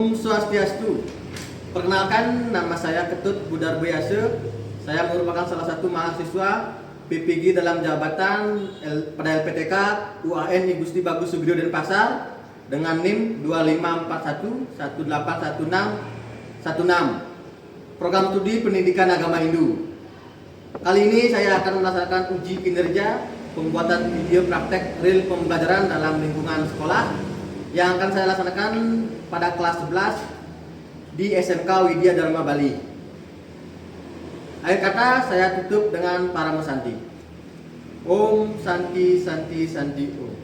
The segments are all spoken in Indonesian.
Om Swastiastu. Perkenalkan, nama saya Ketut Budar Boyase. Saya merupakan salah satu mahasiswa PPG dalam jabatan pada LPTK UAN I Gusti Bagus Subedrio Denpasar dengan NIM 2541-1881616. Program studi Pendidikan Agama Hindu. Kali ini saya akan melaksanakan uji kinerja pembuatan video praktek real pembelajaran dalam lingkungan sekolah yang akan saya laksanakan pada kelas 11 di SMK Widya Dharma Bali. Akhir kata saya tutup dengan Paramo Santi. Om Santi Santi Santi Om.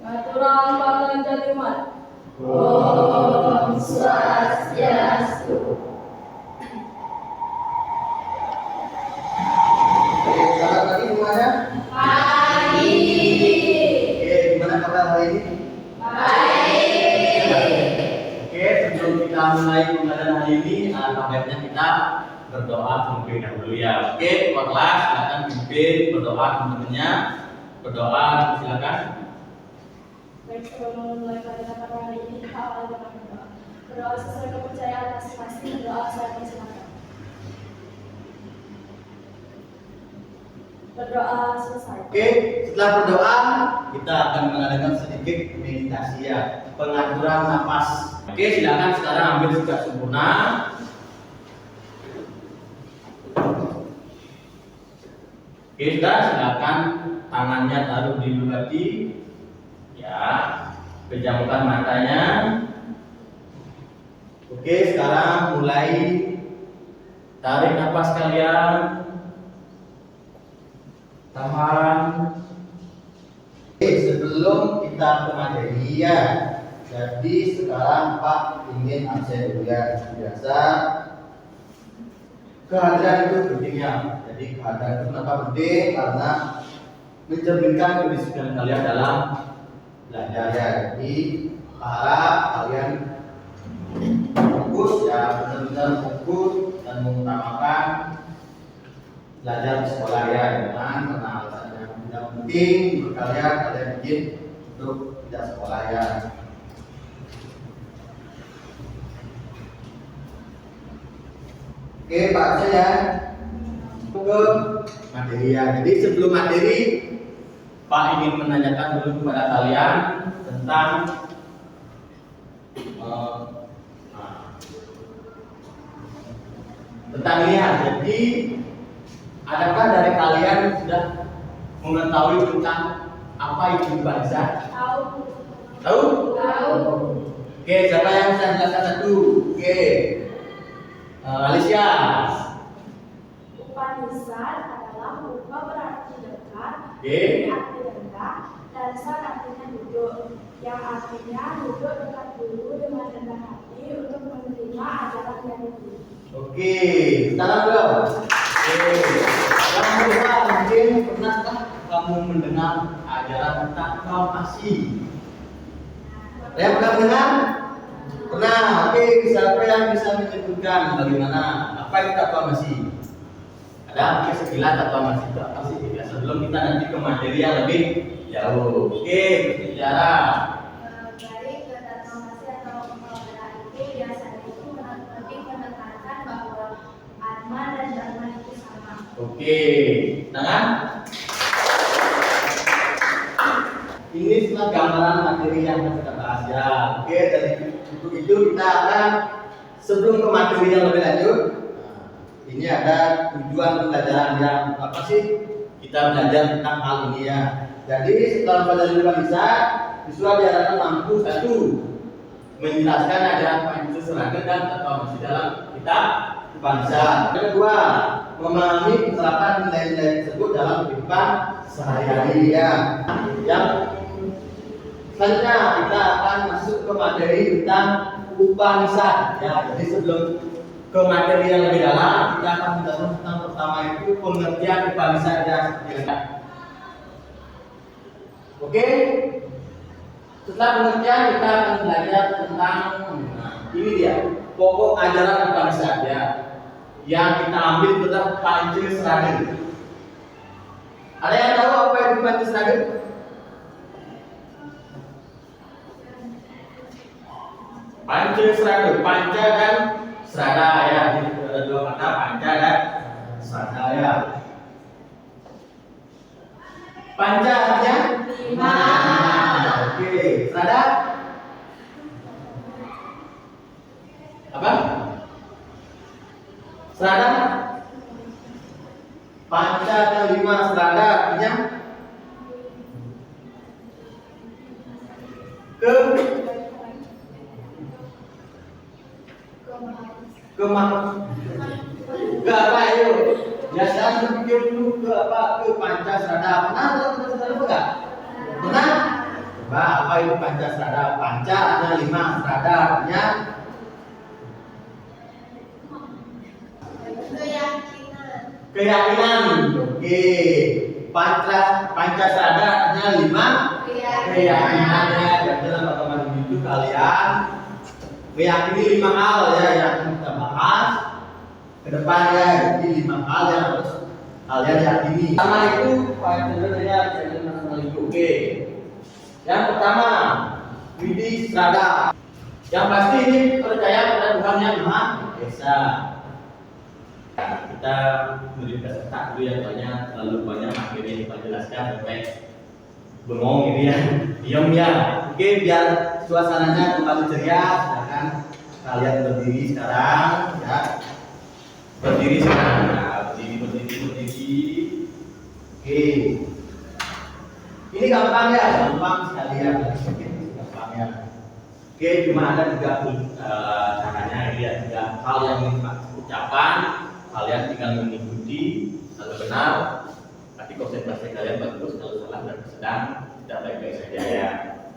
Aturan Pangan Jatimat. Om Swastiastu. Selamat pagi semuanya. Pagi. Oke, gimana kabar hari ini? Baik. Oke, sebelum kita mulai pembelajaran hari ini, baiknya kita berdoa terlebih dahulu ya. Oke, ketua kelas silakan pimpin berdoa teman-temannya. Berdoa, silakan. Baik, sebelum memulai pelajaran hari ini, kita awali dengan berdoa. Berdoa sesuai kepercayaan masing-masing. Berdoa saya persilakan. Berdoa selesai. Oke, setelah berdoa kita akan mengadakan sedikit meditasi ya, pengaturan nafas. Oke, silakan sekarang ambil sikap sempurna. Oke, sudah, silakan tangannya taruh di lubuk hati. Ya, pejamkan matanya. Oke, sekarang mulai tarik nafas kalian. Tahan. Sebelum kita ke materi ya, jadi sekarang Pak ingin absen dulu ya. Biasa kehadiran itu penting ya. Jadi kehadiran itu kenapa penting? Karena mencerminkan kedisiplinan kalian dalam belajar ya. Jadi harap kalian fokus ya, benar-benar fokus dan mengutamakan belajar di sekolah ya, jangan karena alasan yang tidak penting menurut kalian izin untuk tidak sekolah ya. Oke Pak Aceh ya, ke materi ya. Jadi sebelum materi Pak ingin menanyakan dulu kepada kalian tentang ini ya. Jadi adakah dari kalian sudah mengetahui tentang apa itu bangsa? Tahu. Tahu? Tahu. Oke, siapa yang bisa jelaskan satu? Oke, Alicia. Upanisad adalah upa berarti dekat, Oke. arti rendah, dan san artinya duduk. Yang artinya duduk dekat dulu dengan rendah hati untuk menerima ajaran yang itu. Oke, salam dong. Oke, yang kedua mungkin pernahkah kamu mendengar ajaran tentang kaum Asi? Saya pernah mendengar? Pernah. Oke, siapa yang bisa menyebutkan bagaimana apa itu kaum Asi? Ada mungkin sekilas atau masih itu apa sih? Ya, sebelum kita nanti ke materi yang lebih jauh. Oke, berbicara. Dari transformasi atau pemodern itu biasanya itu lebih menekankan bahwa Atma dan Dharma itu sama. Oke, tangan. Ini setelah gambaran materi yang kita bahas ya. Oke, dari untuk itu kita akan sebelum ke materi yang lebih lanjut. Ini ada tujuan pembelajaran yang apa sih? Kita belajar tentang hal ini ya. Jadi setelah belajar di Bangsa, siswa diharapkan mampu satu menjelaskan ajaran Pak Yesus Seragam dan atau masih dalam kitab bangsa. Yang kedua, memahami penerapan nilai-nilai tersebut dalam kehidupan sehari-hari ya. Yang selanjutnya kita akan masuk ke materi tentang Upanishad ya. Jadi sebelum ke materi yang lebih dalam, kita akan menjelaskan tentang pertama itu pengertian Upanishad ya. Oke, setelah pengertian kita akan belajar tentang ini dia pokok ajaran Upanishad ya, yang kita ambil tentang Panca Seragam. Ada yang tahu apa itu Pancaserada? Pancaserada, panca dan serada ya. Jadi ada dua kata panca dan serada ya. Panca artinya Lima. Oke, serada apa? Serada panca dan lima, serada artinya ke ke apa yuk? Biasa berpikir dulu ke apa? Ke Pancasrada. Pernah atau Pancasrada enggak? Pernah? Coba apa itu Pancasrada? Panca artinya lima, Srada artinya keyakinan. Oke. Pancasrada artinya lima, keyakinannya. Dan dalam pertemuan itu kalian meyakini lima hal ya yang kita bahas ke depan ya. Jadi lima hal yang harus kalian yakini. Pertama itu Pancasrada nasional itu. Oke. Yang pertama Widhi Srada. Yang pasti ini percaya pada Tuhan yang Maha Esa. Kita beri peserta dulu ya, soalnya terlalu banyak akhirnya kita jelaskan sampai bengong gitu ya, diam ya. Oke, biar suasananya kembali ceria, silakan kalian berdiri sekarang ya. Berdiri sekarang ya, berdiri. Oke. Ini gampang ya, gampang sekali ya, gampang ya. Oke, cuma ada tiga caranya ya, tiga hal yang ingin ucapan. Kalian tinggal mengikuti kalau benar, tapi konsentrasi kalian bagus, kalau salah dan sedang tidak baik-baik saja ya.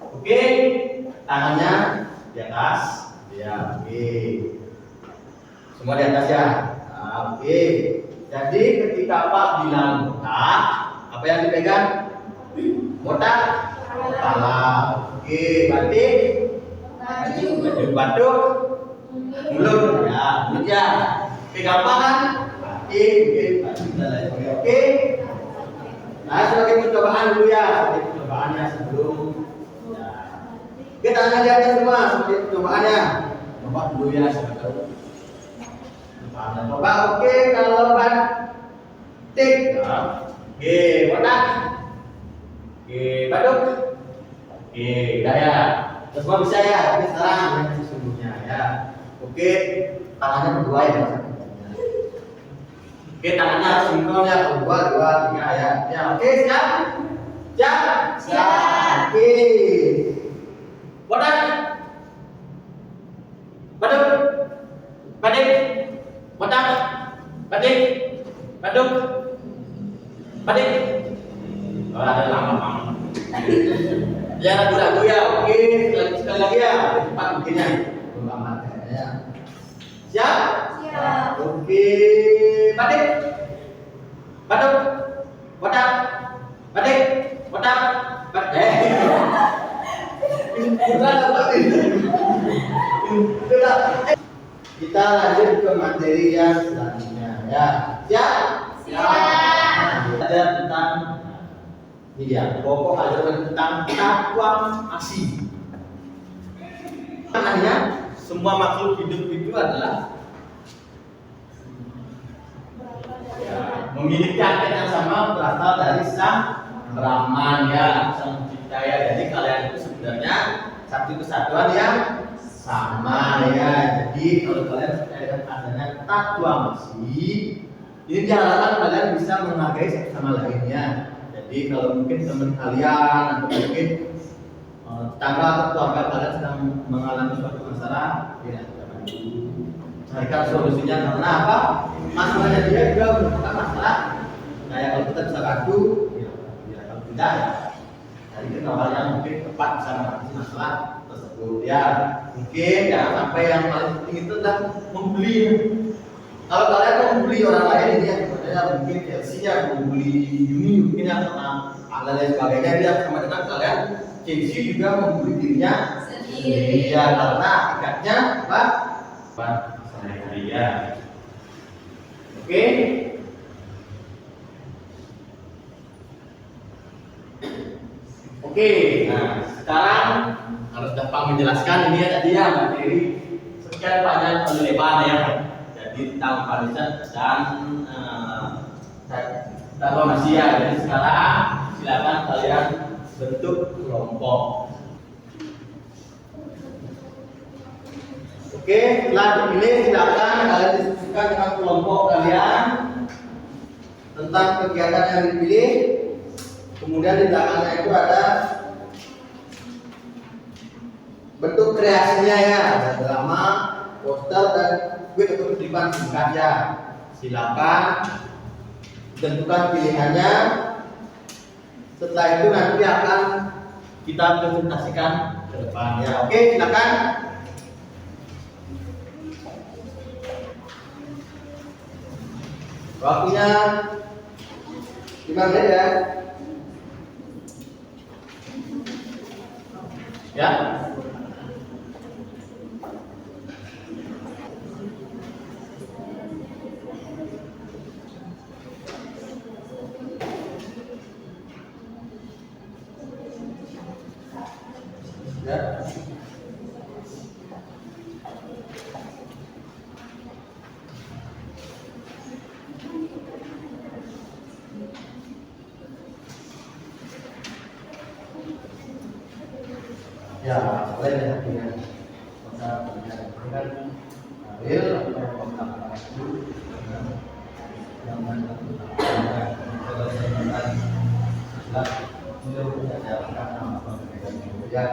Oke, tangannya di atas, ya. Oke, semua di atas ya. Nah, oke, jadi ketika Pak bilang botak, apa yang dipegang? Botak, kepala. Oke, batik, baju batuk, mulut, ya, mulut ya. Oke, gampang kan? Oke, oke. Nah, sebagai percobaan dulu ya, sebagai percobaannya sebelum. Ya. Oke, tangan di atas semua, sebagai percobaannya. Coba dulu ya, sebentar. Coba, oke, kalau batik. Ya. Oke, botak. Oke, baduk. Oke, udah ya. Terus semua bisa ya, tapi sekarang yang sesungguhnya ya. Oke, tangannya berdua ya. Oke, tangannya harus sinkron ya, dua, tiga ya. Ya, oke, siap? Siap? Siap. Oke. Botak. Baduk. Badik. Botak. Badik. Baduk. Badik. Oh, ada lama. Jangan ragu-ragu ya. Oke, sekali lagi ya. Cepat bikinnya. Lama ya. Siap? Siap. Oke, badik, baduk, botak, badik, botak, badik. Kita lanjut ke materi yang selanjutnya ya. Siap? Siap. Ada tentang ini ya, pokok ajaran tentang aklamasi. Maknanya semua makhluk hidup itu adalah memiliki akhir yang sama, berasal dari Sang Brahman ya, Sang Pencipta ya. Jadi kalian itu sebenarnya satu kesatuan yang sama ya. Jadi kalau kalian percaya dengan adanya takwamasi, ini diharapkan kalian bisa menghargai satu sama lainnya. Jadi kalau mungkin teman kalian atau mungkin tetangga atau keluarga kalian sedang mengalami suatu masalah, ya jangan dulu carikan solusinya. Karena apa? Masalahnya dia juga merupakan masalah. Kayak kalau kita bisa bantu, ya kalau tidak ya cari hal yang mungkin tepat bisa mengatasi masalah tersebut ya. Mungkin jangan sampai yang paling penting itu adalah membeli. Kalau kalian mau membeli orang lain ini ya, sebenarnya mungkin Chelsea-nya membeli Yuni mungkin ya sama dan lain sebagainya, dia sama dengan kalian Chelsea juga membeli dirinya sendiri ya, karena ikatnya apa? Sama dia. Oke. Oke, nah sekarang harus dapat menjelaskan ini ya tadi ya materi sekian banyak kali lebar ya. Jadi tentang barisan dan tabulasi ya. Jadi sekarang silakan kalian bentuk kelompok. Oke, setelah dipilih silakan kalian diskusikan dengan kelompok kalian tentang kegiatan yang dipilih. Kemudian di belakangnya itu ada bentuk kreasinya ya, ada drama, poster dan kuis atau kutipan singkat ya. Silakan tentukan pilihannya. Setelah itu nanti akan kita presentasikan ke depannya. Oke, silakan. Waktunya 5 menit ya. Ya. Ya. Ya, boleh ya dengan masa dengan ambil atau kontak aku yang mana kalau saya jelas beliau punya jawaban apa kemudian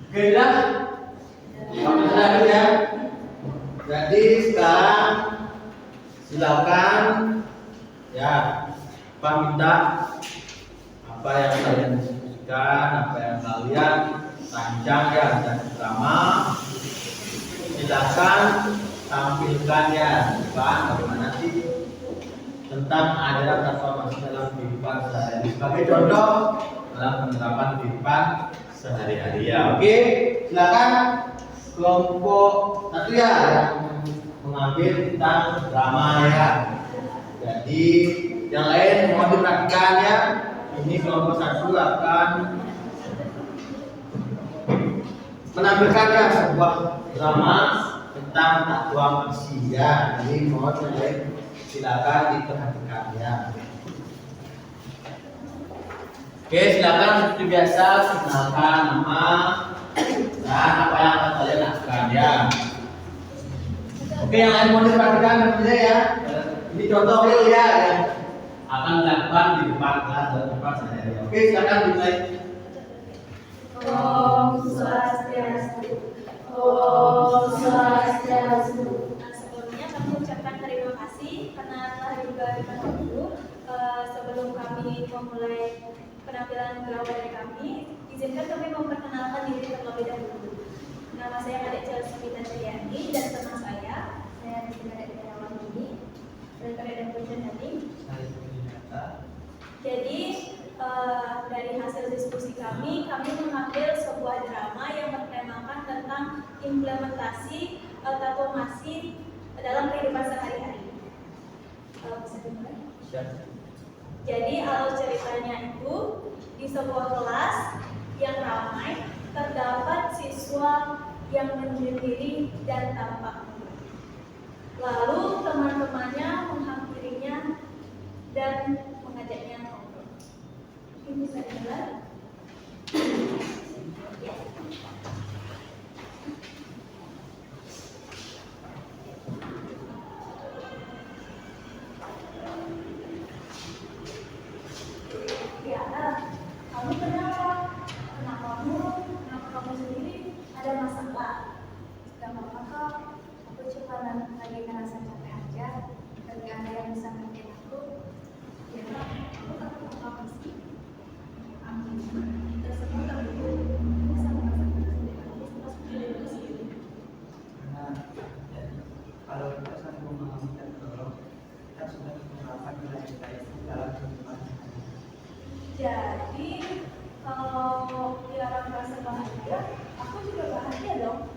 oke dah kamu terakhir ya. Jadi sekarang silakan ya Pak minta apa yang kalian diskusikan, apa yang kalian rancang ya dan drama silakan tampilkan ya Pak bagaimana sih tentang ajaran transformasi dalam kehidupan sehari-hari sebagai contoh dalam penerapan kehidupan sehari-hari ya. Oke, silakan kelompok satu ya yang mengambil tentang drama ya. Jadi yang lain mohon diperhatikan ya. Ini kelompok satu akan menampilkan ya sebuah drama tentang aktuasi ya. Ini mohon silakan diperhatikan ya. Oke, silakan seperti biasa perkenalkan nama dan apa yang akan kalian lakukan ya. Oke, yang lain mau diperhatikan tentunya ya. Ini contoh real ya yang akan dilakukan di depan kelas dan depan saya. Oke, silakan dimulai. Om Swastiastu. Om Swastiastu. Sebelumnya kami ucapkan terima kasih karena telah juga dipandu. Sebelum kami memulai penampilan berawal dari kami, izinkan kami memperkenalkan diri terlebih dahulu. Nama saya Adik Chelsea Triani dan teman saya Adik Terawan ini dan Adik Pujan Dani. Jadi dari hasil diskusi kami mengambil sebuah drama yang bertemakan tentang implementasi transformasi dalam kehidupan sehari-hari. Bisa dimulai? Jadi alur ceritanya itu di sebuah kelas yang ramai terdapat siswa yang menyendiri dan tampak malu. Lalu teman-temannya menghampirinya dan mengajaknya ngobrol. Ini bisa dimulai? Ya. Kamu kenapa? Kenapa kamu sendiri? Ada masalah? Gak apa-apa kok. Aku cuma lagi ngerasa capek aja. Dan gak ada yang bisa ngerti aku. Ya Kak, aku takut apa sih? Amin. Kita semua takut. Sama-sama sendiri. Kalau kita saling memahami dan tolong, kita sudah menerapkan nilai kita itu dalam kehidupan. Jadi kalau Tiara merasa bahagia, aku juga bahagia dong.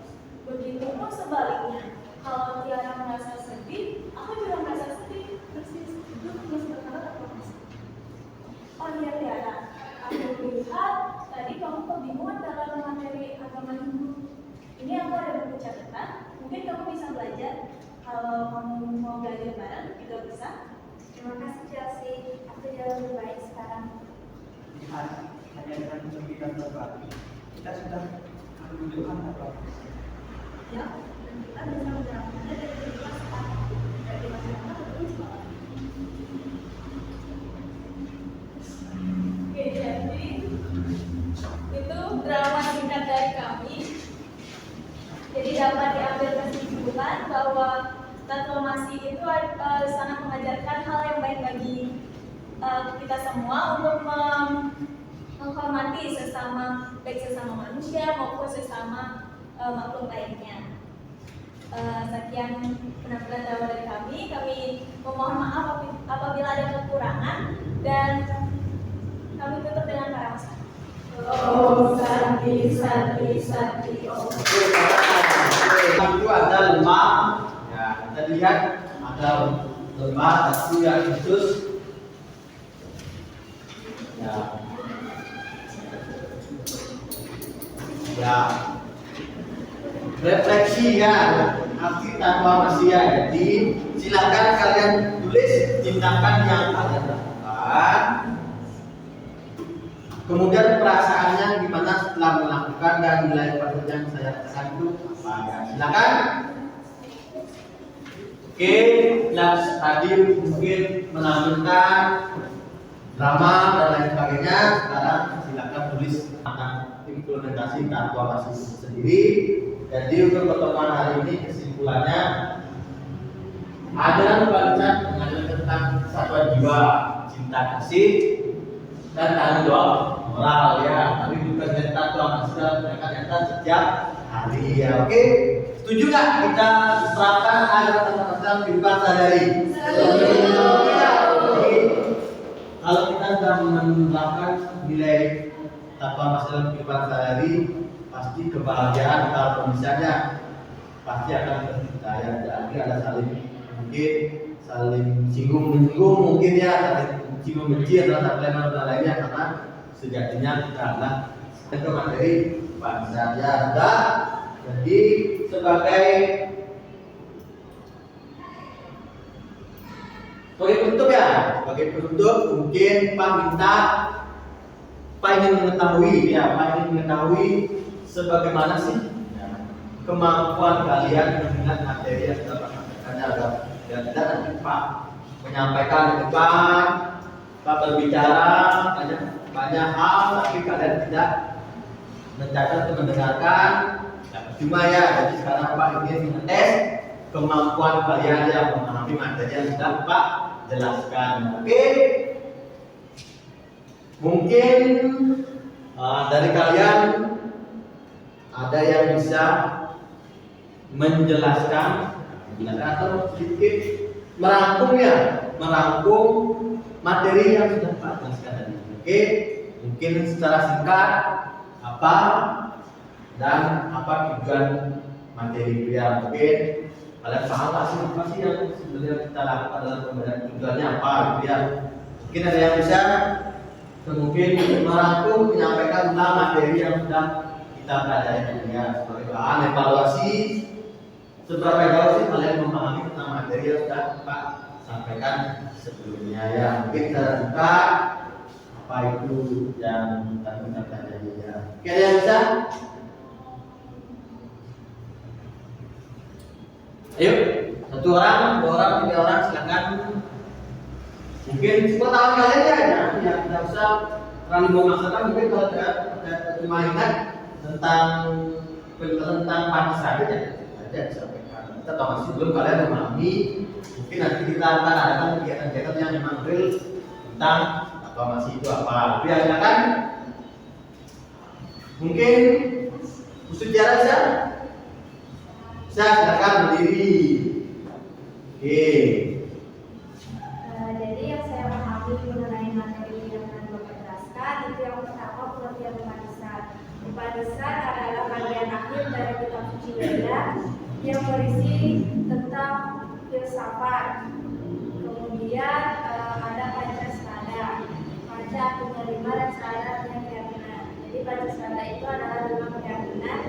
Begitu pun sebaliknya, kalau Tiara bisa? Terima kasih Chelsea, aku jauh lebih baik sekarang. Lihat, hanya dengan pembicaraan berbagi, kita sudah menunjukkan apa? Ya, dan kita bisa menjalankannya dari kedua sekarang. Dari masyarakat terus sekolah. Oke, jadi itu drama singkat dari kami. Jadi dapat diambil kesimpulan bahwa transformasi itu sangat mengajarkan hal yang baik bagi kita semua untuk menghormati sesama, baik sesama manusia maupun sesama makhluk lainnya. Sekian penampilan drama dari kami. Kami memohon maaf apabila ada kekurangan dan kami tutup dengan karamsa. Om Santi Santi Santi Om. Itu ada lemah, ya kita lihat ada lemah satu yang khusus, ya refleksi ya arti tanpa manusia. Jadi silakan kalian tulis tindakan yang kalian lakukan, kemudian perasaannya gimana setelah melakukan dan nilai positif yang saya rasakan itu apa ya. Silakan. Oke, tadi mungkin menampilkan drama dan lain sebagainya. Sekarang silakan tulis tentang implementasi transformasi sendiri. Jadi untuk pertemuan hari ini kesimpulannya adalah pembelajaran mengajar tentang kesatuan jiwa, cinta kasih, dan tanggung jawab moral ya. Tapi juga tentang transformasi dalam mereka nyata setiap hari ya. Oke, setuju nggak kita terapkan agar transformasi dalam kehidupan sehari-hari? Oke. Kalau kita sudah menerapkan nilai transformasi dalam kehidupan sehari-hari, pasti kebahagiaan kalau misalnya pasti akan tercipta ya. Jadi ada saling mungkin saling singgung menyinggung mungkin ya, saling singgung benci adalah satu lainnya karena sejatinya kita adalah satu materi bangsa ya. Jadi sebagai penutup ya, sebagai penutup mungkin Pak ingin mengetahui sebagaimana sih kemampuan kalian mengingat materi yang sudah Anda ada. Dan tidak nanti Pak menyampaikan di depan, Pak berbicara banyak hal, tapi kalian tidak mencatat atau mendengarkan. Cuma ya, jadi sekarang Pak ingin mengetes kemampuan kalian yang memahami materi yang sudah Pak jelaskan. Oke? Mungkin dari kalian ada yang bisa menjelaskan atau sedikit merangkum materi yang sudah Pak jelaskan tadi. Oke, mungkin secara singkat apa dan apa tujuan materi itu ya. Oke, kalian paham apa sih yang sebenarnya kita lakukan dalam pembelajaran, tujuannya apa gitu ya. Mungkin ada yang bisa mungkin merangkum menyampaikan tentang materi yang sudah kita pelajari ya, sebagai bahan evaluasi seberapa jauh sih kalian memahami tentang materi yang sudah Pak sampaikan sebelumnya ya. Mungkin kita buka apa itu yang kita pelajari ya. Oke, ada yang bisa? Ayo, satu orang, dua orang, tiga orang, silakan. Mungkin pengetahuan kalian ya, tidak usah terlalu memaksakan. Mungkin kalau cuma ingat tentang pancasila aja disampaikan. Kita tahu masih belum kalian memahami. Mungkin nanti kita akan adakan kegiatan-kegiatan yang memang real tentang apa masih itu apa. Ya, silakan. Mungkin sejarah bisa? Bisa, silakan berdiri. Oke. Jadi yang saya pahami mengenai materi yang akan Bapak jelaskan itu yang pertama pengertian upanisad. Upanisad adalah bagian akhir dari kitab suci Weda yang berisi tentang filsafat. Kemudian ada Pancasila. Panca artinya 5 dan Sada artinya keyakinan. Jadi Pancasila itu adalah 5 keyakinan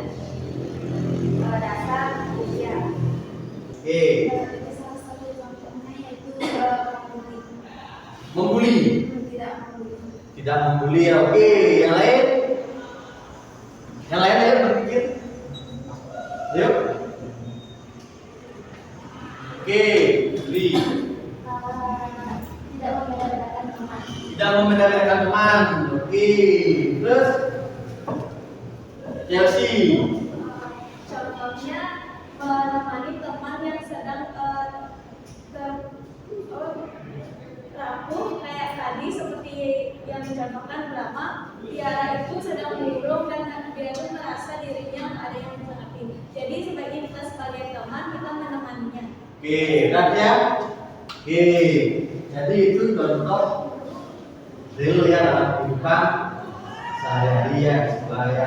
dasar manusia. Oke. Salah satu contohnya yaitu kuliah. Oke, yang lain? Yang lain ayo berpikir. Yuk. Oke, Juli. Tidak membeda-bedakan teman. Tidak membeda-bedakan teman. Oke, terus Chelsea. Contohnya menemani teman yang sedang rapuh kayak tadi seperti yang dicontohkan Brahma, Tiara itu sedang murung dan dia pun merasa dirinya ada yang menyakiti. Jadi sebagai kita sebagai teman kita menemaninya. Oke, berat ya. Oke, jadi itu contoh real ya dalam kehidupan sehari-hari ya supaya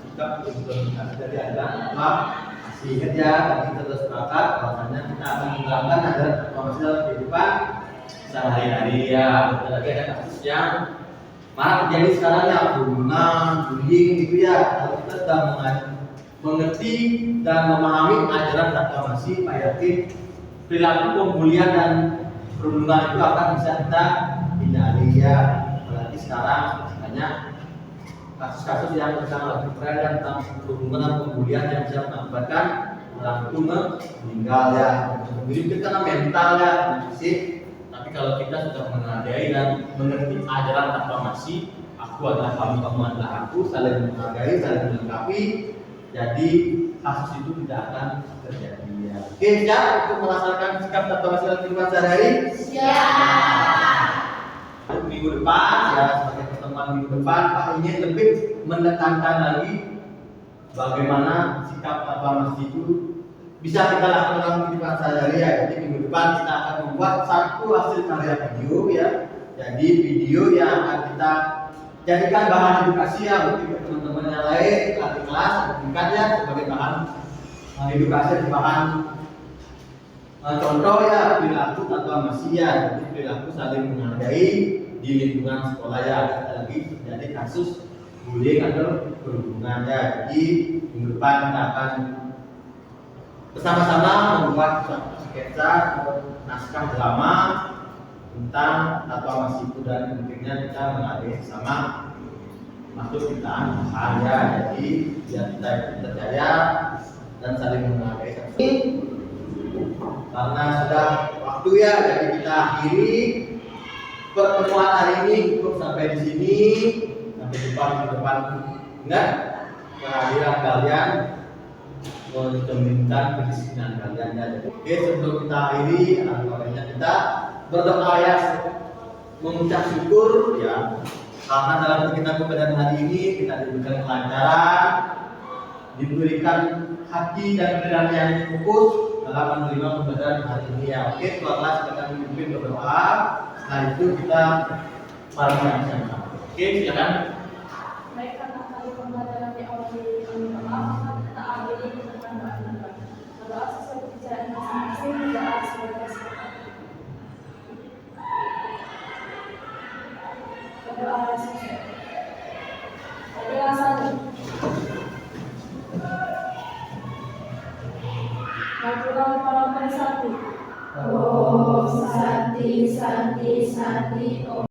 sikap implementasi dari ada apa masih ingat ya tadi kita sudah sepakat bahwasanya kita akan menerapkan ada informasi dalam kehidupan sehari-hari ya. Bentar lagi ada kasus yang malah terjadi sekarang ya perundungan, bullying gitu ya. Kalau kita sudah mengerti dan memahami ajaran reformasi, Pak yakin perilaku pembulian dan perundungan itu akan bisa kita hindari ya. Apalagi sekarang banyak kasus-kasus yang sedang lagi tren dan tentang perundungan dan pembulian yang bisa mengakibatkan orang itu meninggal ya. Jadi itu karena mental ya, fisik. Tapi kalau kita sudah menghargai dan mengerti ajaran reformasi, aku adalah kamu, kamu adalah aku, saling menghargai, saling melengkapi. Jadi kasus itu tidak akan terjadi ya. Oke, siap untuk melaksanakan sikap reformasi dalam kehidupan sehari-hari? Siap. Minggu depan ya, sebagai pertemuan minggu depan Pak ingin lebih menekankan lagi bagaimana sikap reformasi itu bisa kita lakukan dalam kehidupan sehari-hari ya. Jadi minggu depan kita akan membuat satu hasil karya video ya. Jadi video yang akan kita jadikan bahan edukasi ya mungkin ke teman-teman yang lain di kelas tingkat ya sebagai bahan edukasi, bahan contoh ya perilaku reformasi ya. Jadi perilaku saling menghargai di lingkungan sekolah ya. Kita lagi terjadi kasus bullying atau perhubungan ya. Jadi minggu depan kita akan bersama-sama membuat suatu sketsa atau naskah drama tentang reformasi itu dan pentingnya kita menghargai sesama makhluk ciptaan Tuhan ya. Jadi biar kita percaya dan saling menghargai satu. Karena sudah waktu ya, jadi kita akhiri pertemuan hari ini cukup sampai di sini. Sampai jumpa minggu depan. Ingat kehadiran kalian mencerminkan kedisiplinan kalian ya. Oke, sebelum kita akhiri, akhirnya kita berdoa ya, mengucap syukur ya, karena dalam kita kepada hari ini kita diberikan kelancaran, diberikan hati dan pikiran yang fokus dalam menerima pembelajaran hari ini ya. Oke, setelah kita memimpin berdoa, setelah itu kita mari bersama. Oke, silakan. Baik, karena kali pembelajaran di awal kami maka kita akhiri dengan doa. Berdoa sesuai kebijakan masing-masing, berdoa sebagai sesuatu. Berdoa sesuai. Berdoa satu. Natural para satu. Om Santi Santi Santi Om.